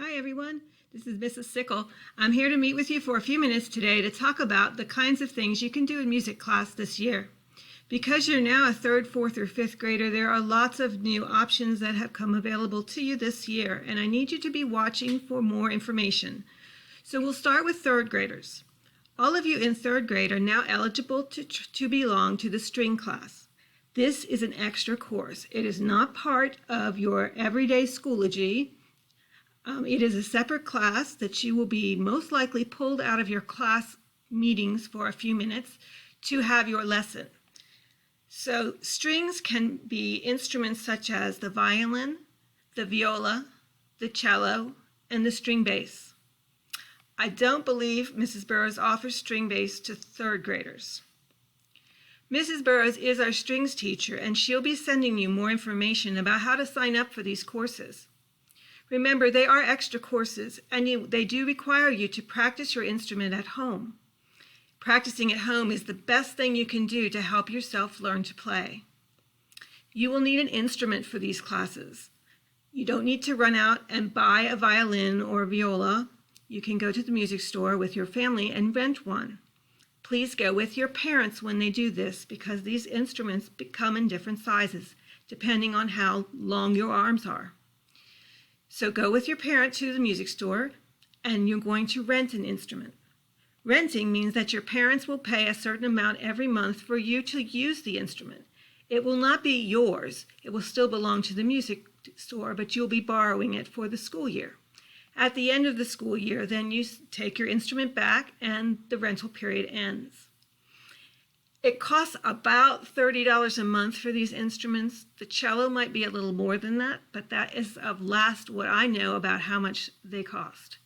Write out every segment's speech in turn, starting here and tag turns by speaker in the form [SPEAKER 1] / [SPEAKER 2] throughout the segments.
[SPEAKER 1] Hi everyone, this is Mrs. Sickle. I'm here to meet with you for a few minutes today to talk about the kinds of things you can do in music class this year. Because you're now a 3rd, 4th, or 5th grader, there are lots of new options that have come available to you this year, and I need you to be watching for more information. So we'll start with 3rd graders. All of you in 3rd grade are now eligible to belong to the string class. This is an extra course. It is not part of your everyday Schoology. It is a separate class that you will be most likely pulled out of your class meetings for a few minutes to have your lesson. So strings can be instruments such as the violin, the viola, the cello, and the string bass. I don't believe Mrs. Burrows offers string bass to 3rd graders. Mrs. Burrows is our strings teacher, and she'll be sending you more information about how to sign up for these courses. Remember, they are extra courses, and they do require you to practice your instrument at home. Practicing at home is the best thing you can do to help yourself learn to play. You will need an instrument for these classes. You don't need to run out and buy a violin or a viola. You can go to the music store with your family and rent one. Please go with your parents when they do this, because these instruments come in different sizes, depending on how long your arms are. So go with your parent to the music store, and you're going to rent an instrument. Renting means that your parents will pay a certain amount every month for you to use the instrument. It will not be yours. It will still belong to the music store, but you'll be borrowing it for the school year. At the end of the school year, then you take your instrument back and the rental period ends. It costs about $30 a month for these instruments. The cello might be a little more than that, but that is of last what I know about how much they cost.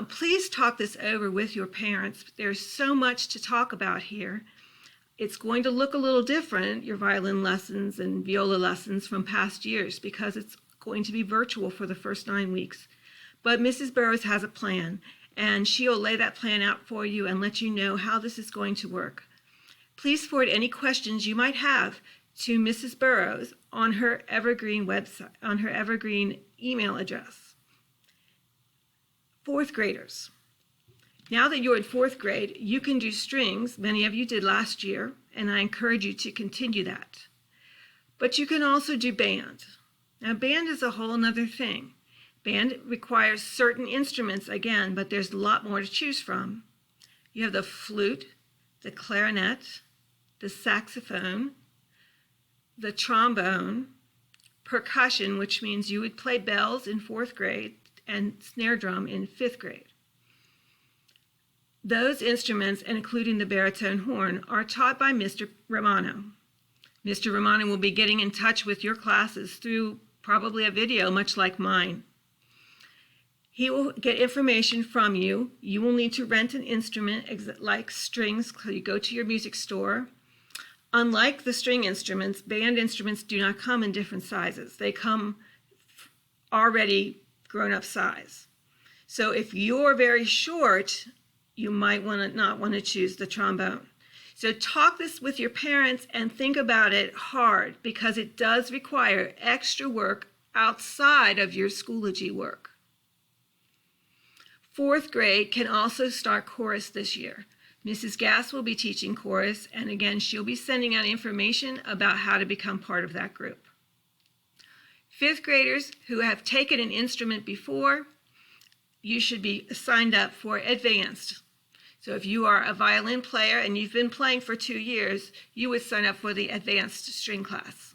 [SPEAKER 1] Please talk this over with your parents. There's so much to talk about here. It's going to look a little different, your violin lessons and viola lessons from past years, because it's going to be virtual for the first 9 weeks. But Mrs. Burrows has a plan, and she'll lay that plan out for you and let you know how this is going to work. Please forward any questions you might have to Mrs. Burrows on her Evergreen website, on her Evergreen email address. 4th graders. Now that you're in 4th grade, you can do strings. Many of you did last year, and I encourage you to continue that. But you can also do band. Now, band is a whole other thing. Band requires certain instruments again, but there's a lot more to choose from. You have the flute, the clarinet, the saxophone, the trombone, percussion, which means you would play bells in 4th grade, and snare drum in 5th grade. Those instruments, including the baritone horn, are taught by Mr. Romano. Mr. Romano will be getting in touch with your classes through probably a video much like mine. He will get information from you. You will need to rent an instrument like strings, so you go to your music store. Unlike the string instruments, band instruments do not come in different sizes. They come already grown-up size. So if you're very short, you might not want to choose the trombone. So talk this with your parents and think about it hard, because it does require extra work outside of your Schoology work. 4th grade can also start chorus this year. Mrs. Gass will be teaching chorus, and again, she'll be sending out information about how to become part of that group. 5th graders who have taken an instrument before, you should be signed up for advanced. So if you are a violin player and you've been playing for 2 years, you would sign up for the advanced string class.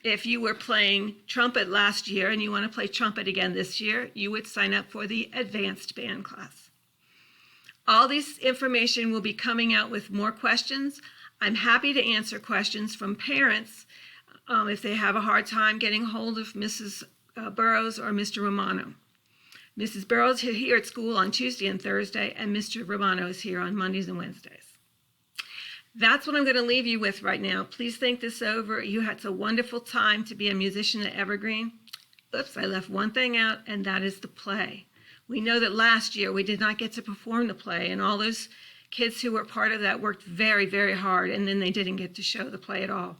[SPEAKER 1] If you were playing trumpet last year and you want to play trumpet again this year, you would sign up for the advanced band class. All this information will be coming out with more questions. I'm happy to answer questions from parents if they have a hard time getting hold of Mrs. Burrows or Mr. Romano. Mrs. Burrows is here at school on Tuesday and Thursday, and Mr. Romano is here on Mondays and Wednesdays. That's what I'm going to leave you with right now. Please think this over. You had a wonderful time to be a musician at Evergreen. Oops, I left one thing out, and that is the play. We know that last year we did not get to perform the play, and all those kids who were part of that worked very, very hard, and then they didn't get to show the play at all.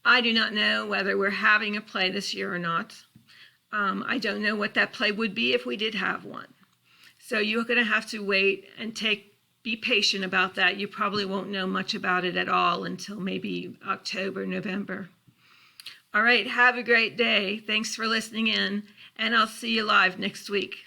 [SPEAKER 1] I do not know whether we're having a play this year or not. I don't know what that play would be if we did have one. So you're going to have to wait and be patient about that. You probably won't know much about it at all until maybe October, November. All right, have a great day. Thanks for listening in, and I'll see you live next week.